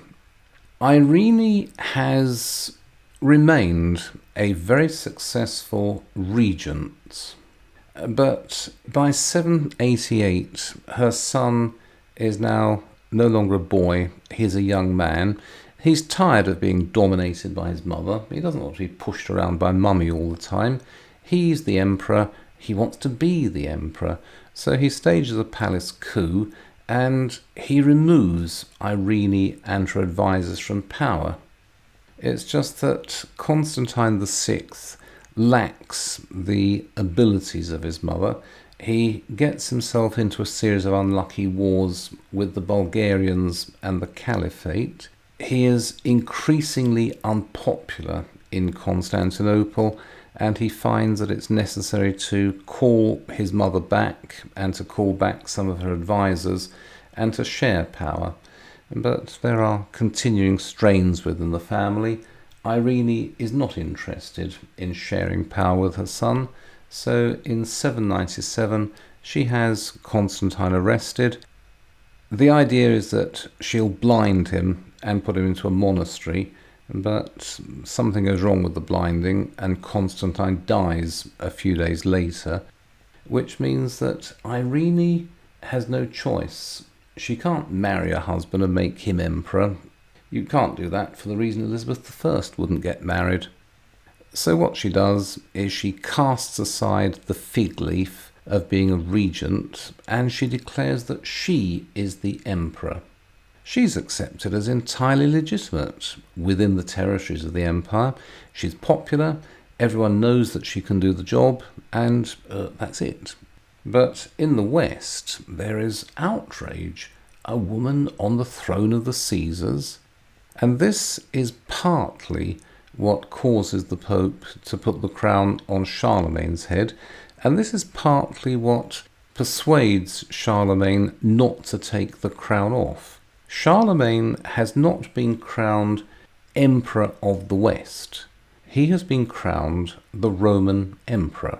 Irene has remained a very successful regent, but by 788 her son is now no longer a boy, he's a young man. He's tired of being dominated by his mother. He doesn't want to be pushed around by mummy all the time. He's the emperor. He wants to be the emperor. So he stages a palace coup and he removes Irene and her advisors from power. It's just that Constantine VI lacks the abilities of his mother. He gets himself into a series of unlucky wars with the Bulgarians and the Caliphate. He is increasingly unpopular in Constantinople, and he finds that it's necessary to call his mother back and to call back some of her advisors and to share power. But there are continuing strains within the family. Irene is not interested in sharing power with her son, so in 797 She has Constantine arrested. The idea is that she'll blind him and put him into a monastery, but something goes wrong with the blinding and Constantine dies a few days later, which means that Irene has no choice. She can't marry a husband and make him emperor. You can't do that for the reason Elizabeth I wouldn't get married. So what she does is she casts aside the fig leaf of being a regent and she declares that she is the emperor. She's accepted as entirely legitimate within the territories of the empire. She's popular, everyone knows that she can do the job, and that's it. But in the West, there is outrage. A woman on the throne of the Caesars. And this is partly what causes the Pope to put the crown on Charlemagne's head, and this is partly what persuades Charlemagne not to take the crown off. Charlemagne has not been crowned Emperor of the West. He has been crowned the Roman Emperor.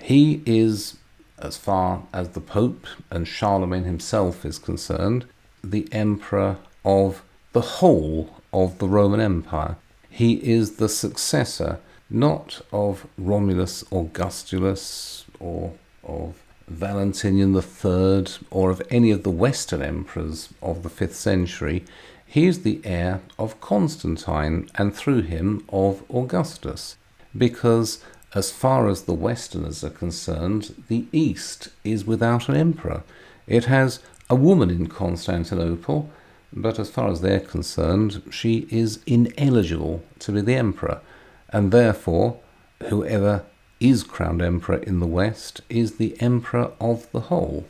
He is, as far as the Pope and Charlemagne himself is concerned, the Emperor of the whole of the Roman Empire. He is the successor not of Romulus Augustulus or of Valentinian III or of any of the Western emperors of the 5th century. He is the heir of Constantine and through him of Augustus, because as far as the Westerners are concerned, the East is without an emperor. It has a woman in Constantinople, but as far as they're concerned, she is ineligible to be the emperor, and therefore whoever is crowned emperor in the West is the emperor of the whole.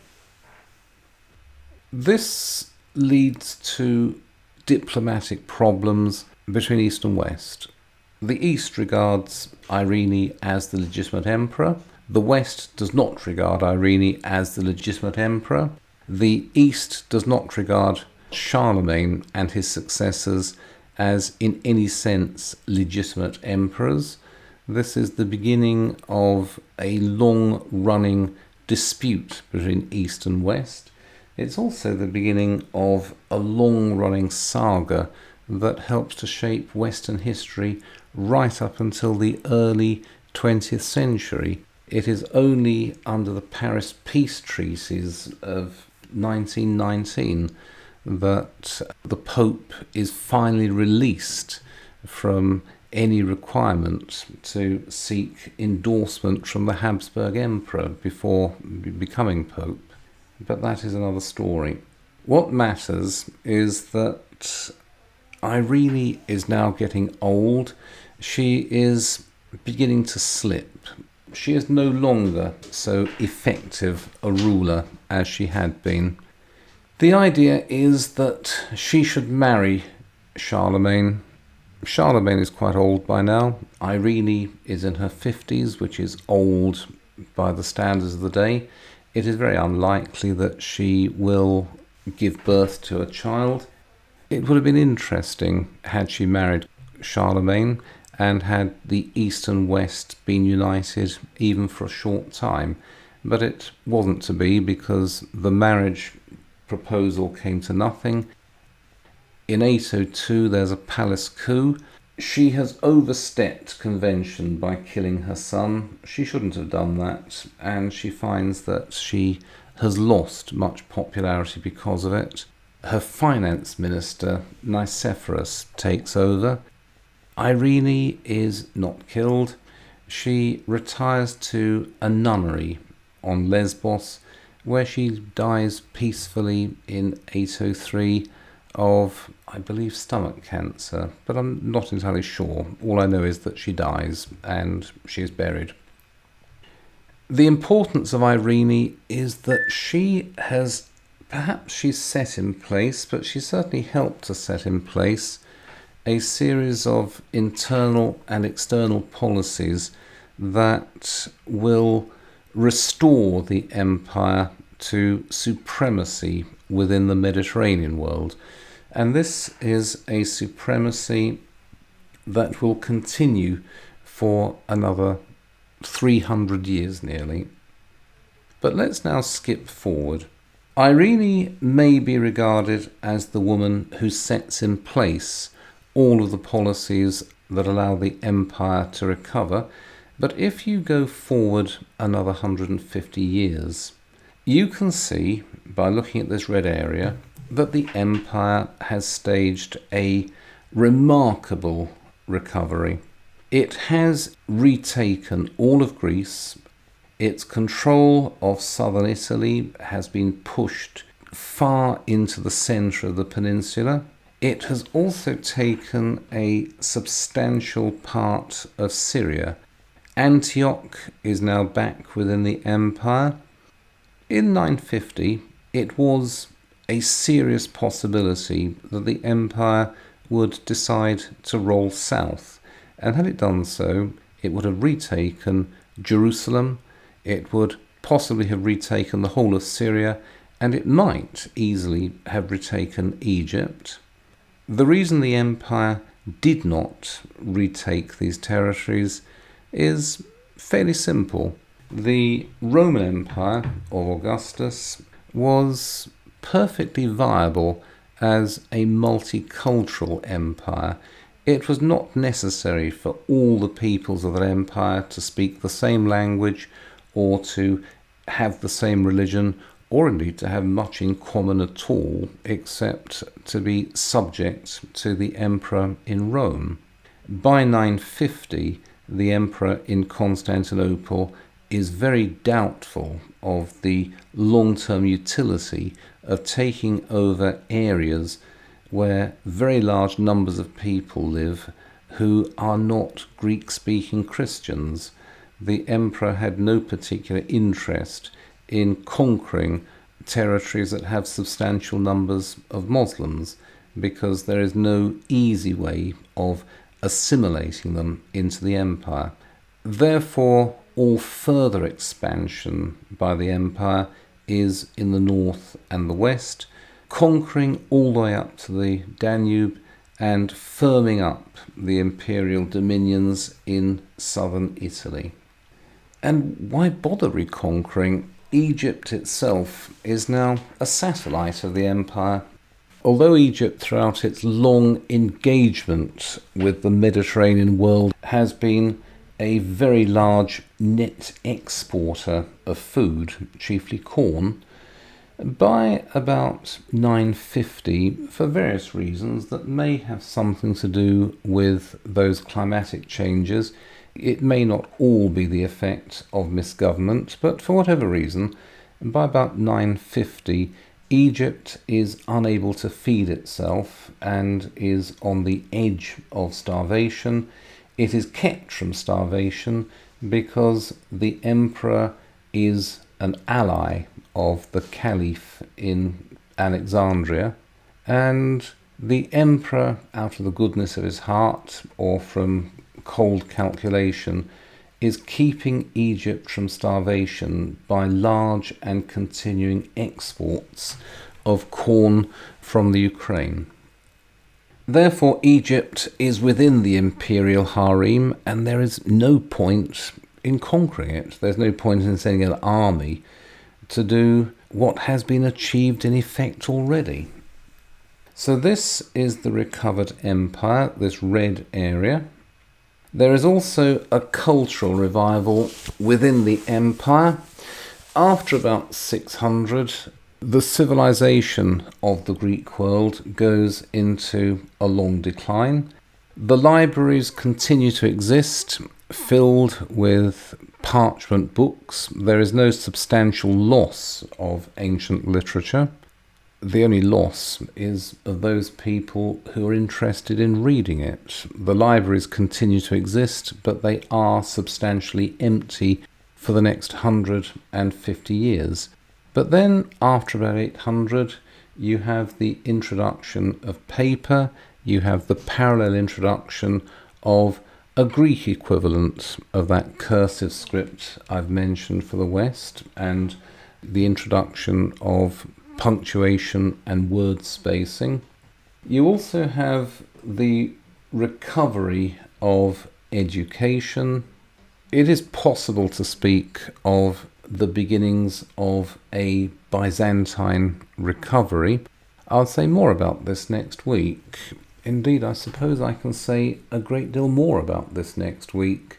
This leads to diplomatic problems between East and West. The East regards Irene as the legitimate emperor. The West does not regard Irene as the legitimate emperor. The East does not regard Charlemagne and his successors as in any sense legitimate emperors. This is the beginning of a long-running dispute between East and West. It's also the beginning of a long-running saga that helps to shape Western history right up until the early 20th century. It is only under the Paris Peace Treaties of 1919 that the Pope is finally released from any requirement to seek endorsement from the Habsburg Emperor before becoming Pope. But that is another story. What matters is that Irene is now getting old. She is beginning to slip. She is no longer so effective a ruler as she had been. The idea is that she should marry Charlemagne. Charlemagne is quite old by now. Irene is in her 50s, which is old by the standards of the day. It is very unlikely that she will give birth to a child. It would have been interesting had she married Charlemagne and had the East and West been united even for a short time. But it wasn't to be because the marriage proposal came to nothing. In 802 there's a palace coup. She has overstepped convention by killing her son. She shouldn't have done that, and she finds that she has lost much popularity because of it. Her finance minister, Nicephorus, takes over. Irene is not killed. She retires to a nunnery on Lesbos, where she dies peacefully in 803 of, I believe, stomach cancer, but I'm not entirely sure. All I know is that she dies and she is buried. The importance of Irene is that she's set in place, but she certainly helped to set in place a series of internal and external policies that will restore the empire to supremacy within the Mediterranean world. And this is a supremacy that will continue for another 300 years nearly. But let's now skip forward. Irene may be regarded as the woman who sets in place all of the policies that allow the empire to recover. But if you go forward another 150 years, you can see, by looking at this red area, that the empire has staged a remarkable recovery. It has retaken all of Greece. Its control of southern Italy has been pushed far into the centre of the peninsula. It has also taken a substantial part of Syria. Antioch is now back within the empire. In 950, it was a serious possibility that the empire would decide to roll south. And had it done so, it would have retaken Jerusalem, it would possibly have retaken the whole of Syria, and it might easily have retaken Egypt. The reason the empire did not retake these territories is fairly simple. The Roman Empire of Augustus was perfectly viable as a multicultural empire. It was not necessary for all the peoples of that empire to speak the same language or to have the same religion, or indeed to have much in common at all, except to be subject to the emperor in Rome. By 950, the emperor in Constantinople is very doubtful of the long-term utility of taking over areas where very large numbers of people live who are not Greek-speaking Christians. The emperor had no particular interest in conquering territories that have substantial numbers of Muslims, because there is no easy way of assimilating them into the empire. Therefore, all further expansion by the empire is in the north and the west, conquering all the way up to the Danube and firming up the imperial dominions in southern Italy. And why bother reconquering? Egypt itself is now a satellite of the empire. Although Egypt, throughout its long engagement with the Mediterranean world, has been a very large net exporter of food, chiefly corn, by about 950, for various reasons that may have something to do with those climatic changes, it may not all be the effect of misgovernment, but for whatever reason, by about 950, Egypt is unable to feed itself and is on the edge of starvation. It is kept from starvation because the emperor is an ally of the caliph in Alexandria, and the emperor, out of the goodness of his heart or from cold calculation, is keeping Egypt from starvation by large and continuing exports of corn from the Ukraine. Therefore, Egypt is within the imperial harem, and there is no point in conquering it. There's no point in sending an army to do what has been achieved in effect already. So this is the recovered empire, this red area. There is also a cultural revival within the empire. After about 600, the civilization of the Greek world goes into a long decline. The libraries continue to exist, filled with parchment books. There is no substantial loss of ancient literature. The only loss is of those people who are interested in reading it. The libraries continue to exist, but they are substantially empty for the next 150 years. But then, after about 800, you have the introduction of paper, you have the parallel introduction of a Greek equivalent of that cursive script I've mentioned for the West, and the introduction of punctuation and word spacing. You also have the recovery of education. It is possible to speak of the beginnings of a Byzantine recovery. I'll say more about this next week. Indeed, I suppose I can say a great deal more about this next week.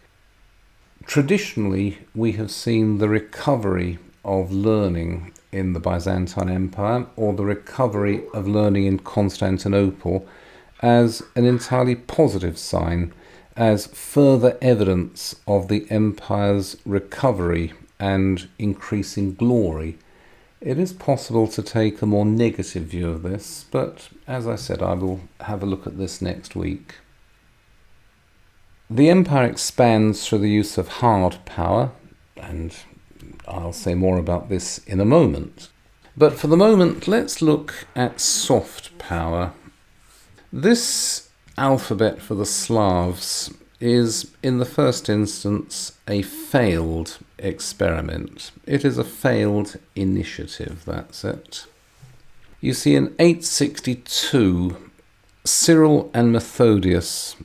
Traditionally, we have seen the recovery of learning in the Byzantine Empire, or the recovery of learning in Constantinople, as an entirely positive sign, as further evidence of the empire's recovery and increasing glory. It is possible to take a more negative view of this, but as I said, I will have a look at this next week. The empire expands through the use of hard power, and I'll say more about this in a moment. But for the moment, let's look at soft power. This alphabet for the Slavs is, in the first instance, a failed experiment. It is a failed initiative, that's it. You see, in 862, Cyril and Methodius,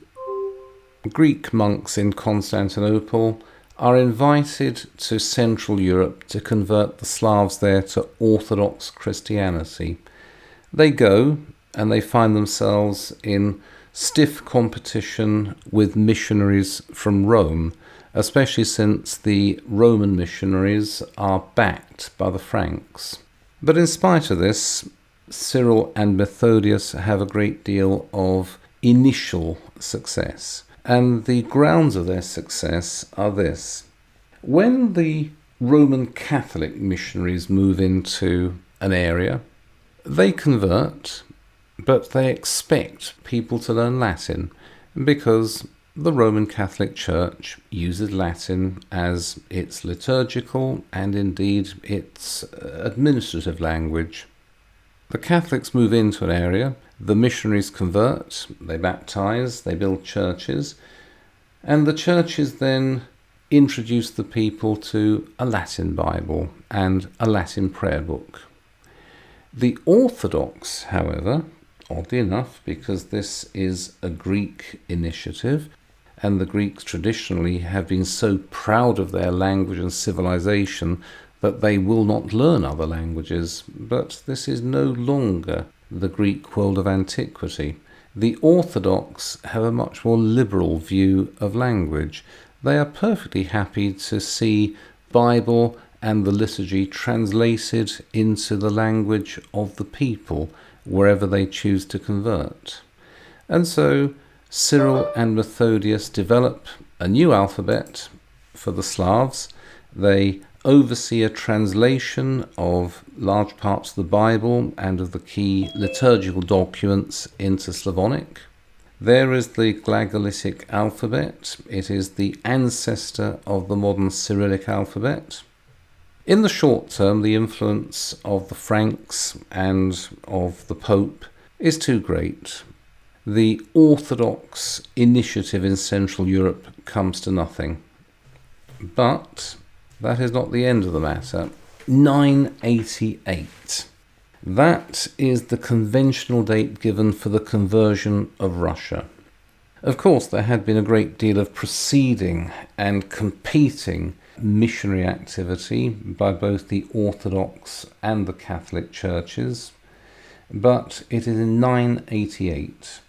Greek monks in Constantinople, are invited to Central Europe to convert the Slavs there to Orthodox Christianity. They go, and they find themselves in stiff competition with missionaries from Rome, especially since the Roman missionaries are backed by the Franks. But in spite of this, Cyril and Methodius have a great deal of initial success. And the grounds of their success are this. When the Roman Catholic missionaries move into an area, they convert, but they expect people to learn Latin because the Roman Catholic Church uses Latin as its liturgical and indeed its administrative language. The Catholics move into an area, the missionaries convert, they baptize, they build churches, and the churches then introduce the people to a Latin Bible and a Latin prayer book. The Orthodox, however, oddly enough, because this is a Greek initiative, and the Greeks traditionally have been so proud of their language and civilization that they will not learn other languages, but this is no longer the Greek world of antiquity. The Orthodox have a much more liberal view of language. They are perfectly happy to see Bible and the liturgy translated into the language of the people wherever they choose to convert. And so Cyril and Methodius develop a new alphabet for the Slavs. They oversee a translation of large parts of the Bible and of the key liturgical documents into Slavonic. There is the Glagolitic alphabet. It is the ancestor of the modern Cyrillic alphabet. In the short term, the influence of the Franks and of the Pope is too great. The Orthodox initiative in Central Europe comes to nothing. But that is not the end of the matter. 988. That is the conventional date given for the conversion of Russia. Of course, there had been a great deal of preceding and competing missionary activity by both the Orthodox and the Catholic churches, but it is in 988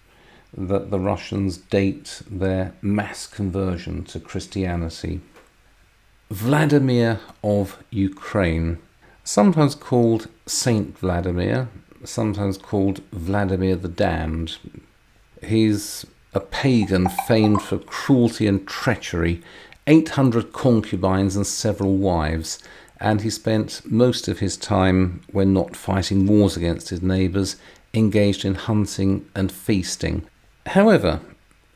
that the Russians date their mass conversion to Christianity. Vladimir of Ukraine, sometimes called Saint Vladimir, sometimes called Vladimir the Damned. He's a pagan famed for cruelty and treachery, 800 concubines and several wives, and he spent most of his time, when not fighting wars against his neighbours, engaged in hunting and feasting. However,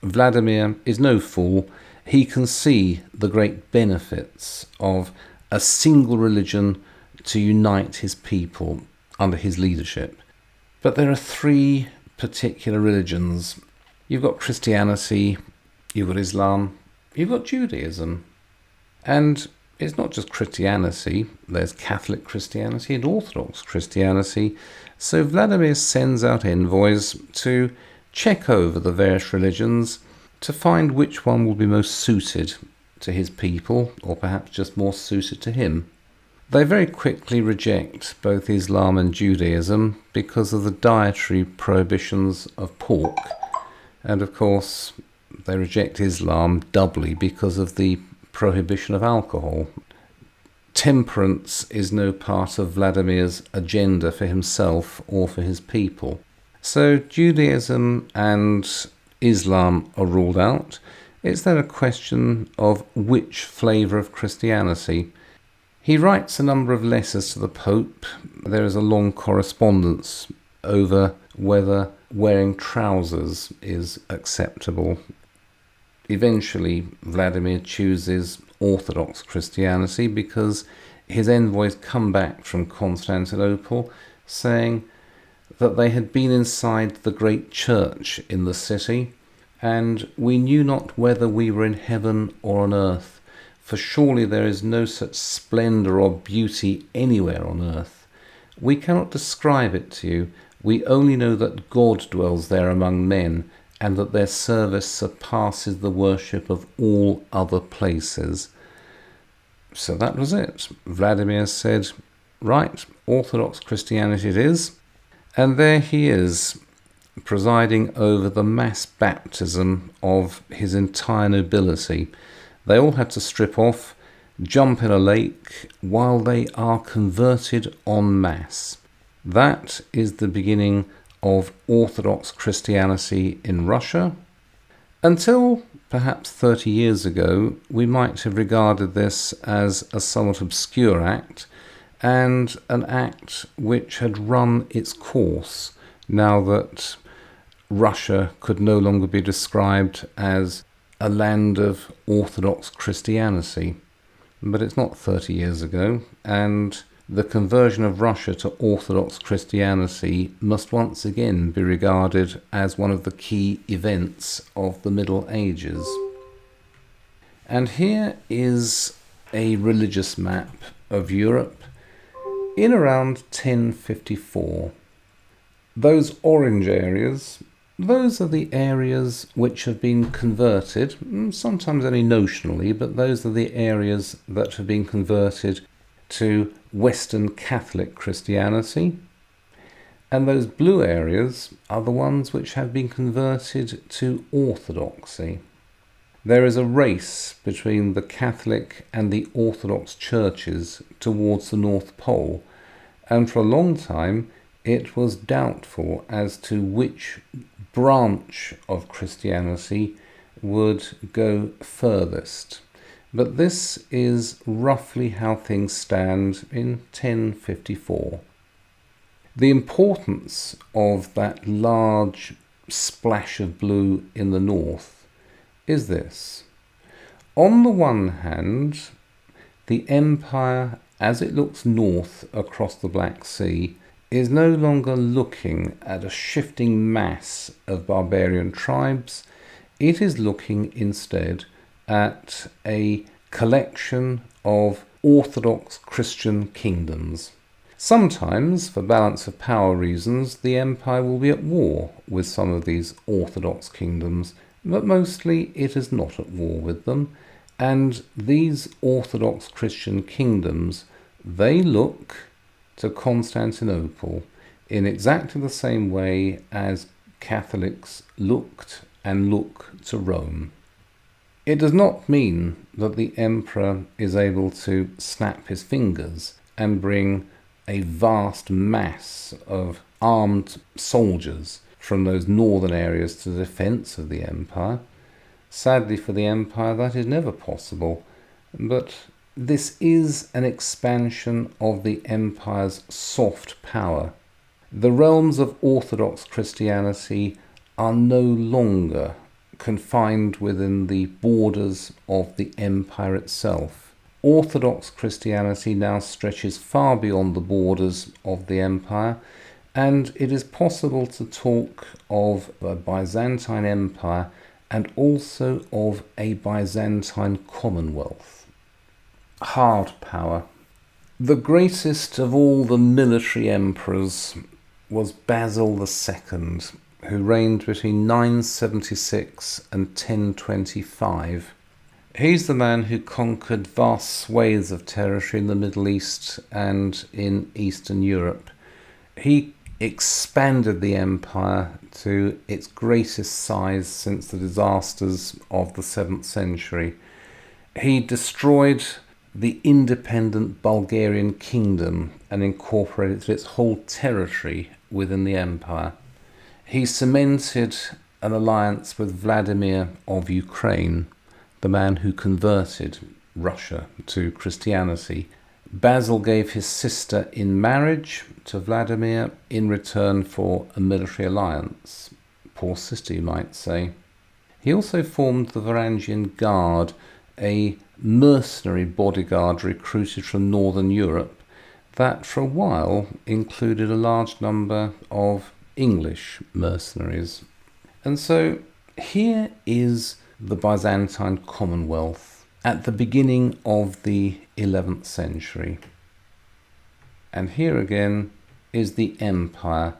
Vladimir is no fool. He can see the great benefits of a single religion to unite his people under his leadership. But there are three particular religions. You've got Christianity, you've got Islam, you've got Judaism. And it's not just Christianity, there's Catholic Christianity and Orthodox Christianity. So Vladimir sends out envoys to check over the various religions to find which one will be most suited to his people, or perhaps just more suited to him. They very quickly reject both Islam and Judaism because of the dietary prohibitions of pork. And of course, they reject Islam doubly because of the prohibition of alcohol. Temperance is no part of Vladimir's agenda for himself or for his people. So Judaism and Islam are ruled out. It's then a question of which flavour of Christianity. He writes a number of letters to the Pope. There is a long correspondence over whether wearing trousers is acceptable. Eventually, Vladimir chooses Orthodox Christianity because his envoys come back from Constantinople saying that they had been inside the great church in the city, and we knew not whether we were in heaven or on earth. For surely there is no such splendour or beauty anywhere on earth. We cannot describe it to you. We only know that God dwells there among men, and that their service surpasses the worship of all other places. So that was it. Vladimir said, right, Orthodox Christianity it is. And there he is, presiding over the mass baptism of his entire nobility. They all had to strip off, jump in a lake, while they are converted en masse. That is the beginning of Orthodox Christianity in Russia. Until perhaps 30 years ago, we might have regarded this as a somewhat obscure act, and an act which had run its course now that Russia could no longer be described as a land of Orthodox Christianity. But it's not 30 years ago, and the conversion of Russia to Orthodox Christianity must once again be regarded as one of the key events of the Middle Ages. And here is a religious map of Europe in around 1054. Those orange areas, those are the areas which have been converted, sometimes only notionally, but those are the areas that have been converted to Western Catholic Christianity. And those blue areas are the ones which have been converted to Orthodoxy. There is a race between the Catholic and the Orthodox churches towards the North Pole, and for a long time it was doubtful as to which branch of Christianity would go furthest. But this is roughly how things stand in 1054. The importance of that large splash of blue in the north is this. On the one hand, the empire, as it looks north across the Black Sea, is no longer looking at a shifting mass of barbarian tribes. It is looking instead at a collection of Orthodox Christian kingdoms. Sometimes, for balance of power reasons, the empire will be at war with some of these Orthodox kingdoms, but mostly it is not at war with them, and these Orthodox Christian kingdoms, they look to Constantinople in exactly the same way as Catholics looked and look to Rome. It does not mean that the emperor is able to snap his fingers and bring a vast mass of armed soldiers from those northern areas to the defence of the empire. Sadly for the empire, that is never possible, but this is an expansion of the empire's soft power. The realms of Orthodox Christianity are no longer confined within the borders of the empire itself. Orthodox Christianity now stretches far beyond the borders of the empire, and it is possible to talk of a Byzantine Empire and also of a Byzantine Commonwealth. Hard power. The greatest of all the military emperors was Basil II, who reigned between 976 and 1025. He's the man who conquered vast swathes of territory in the Middle East and in Eastern Europe. He expanded the empire to its greatest size since the disasters of the 7th century. He destroyed the independent Bulgarian kingdom and incorporated its whole territory within the empire. He cemented an alliance with Vladimir of Ukraine, the man who converted Russia to Christianity. Basil gave his sister in marriage to Vladimir in return for a military alliance. Poor sister, you might say. He also formed the Varangian Guard, a mercenary bodyguard recruited from Northern Europe that for a while included a large number of English mercenaries. And so here is the Byzantine Commonwealth at the beginning of the 11th century. And here again is the empire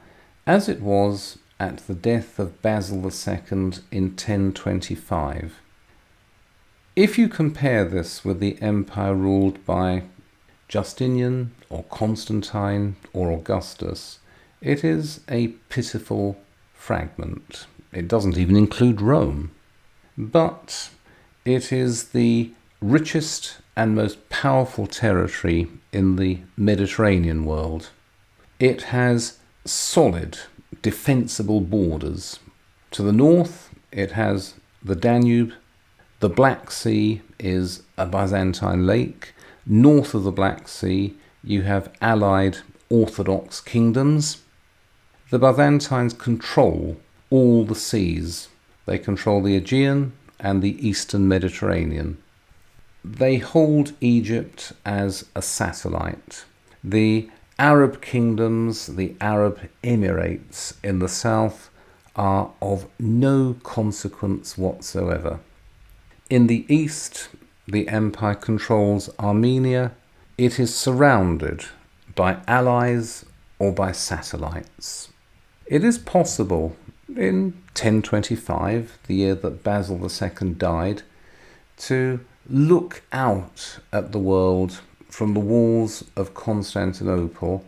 as it was at the death of Basil II in 1025. If you compare this with the empire ruled by Justinian or Constantine or Augustus, it is a pitiful fragment. It doesn't even include Rome. But it is the richest and most powerful territory in the Mediterranean world. It has solid, defensible borders. To the north, it has the Danube. The Black Sea is a Byzantine lake. North of the Black Sea, you have allied Orthodox kingdoms. The Byzantines control all the seas. They control the Aegean and the Eastern Mediterranean. They hold Egypt as a satellite. The Arab kingdoms, the Arab Emirates in the south, are of no consequence whatsoever. In the east, the empire controls Armenia. It is surrounded by allies or by satellites. It is possible in 1025, the year that Basil II died, to look out at the world from the walls of Constantinople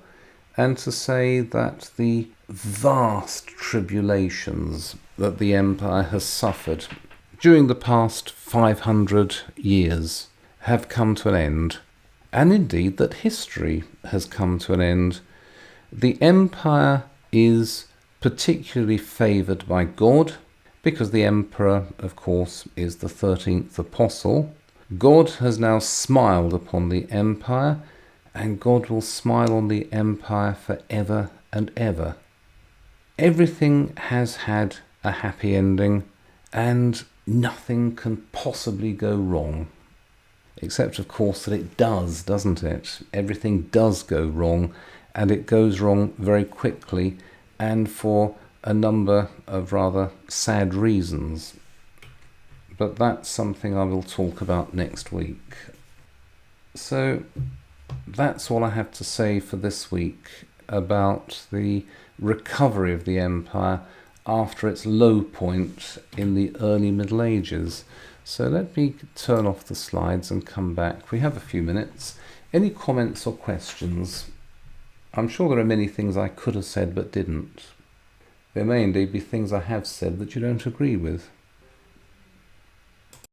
and to say that the vast tribulations that the empire has suffered during the past 500 years have come to an end, and indeed that history has come to an end. The empire is particularly favoured by God, because the emperor, of course, is the 13th apostle. God has now smiled upon the empire, and God will smile on the empire forever and ever. Everything has had a happy ending, and nothing can possibly go wrong. Except, of course, that it does, doesn't it? Everything does go wrong, and it goes wrong very quickly, and for a number of rather sad reasons. But that's something I will talk about next week. So that's all I have to say for this week about the recovery of the empire after its low point in the early Middle Ages. So let me turn off the slides and come back. We have a few minutes. Any comments or questions? I'm sure there are many things I could have said but didn't. There may indeed be things I have said that you don't agree with.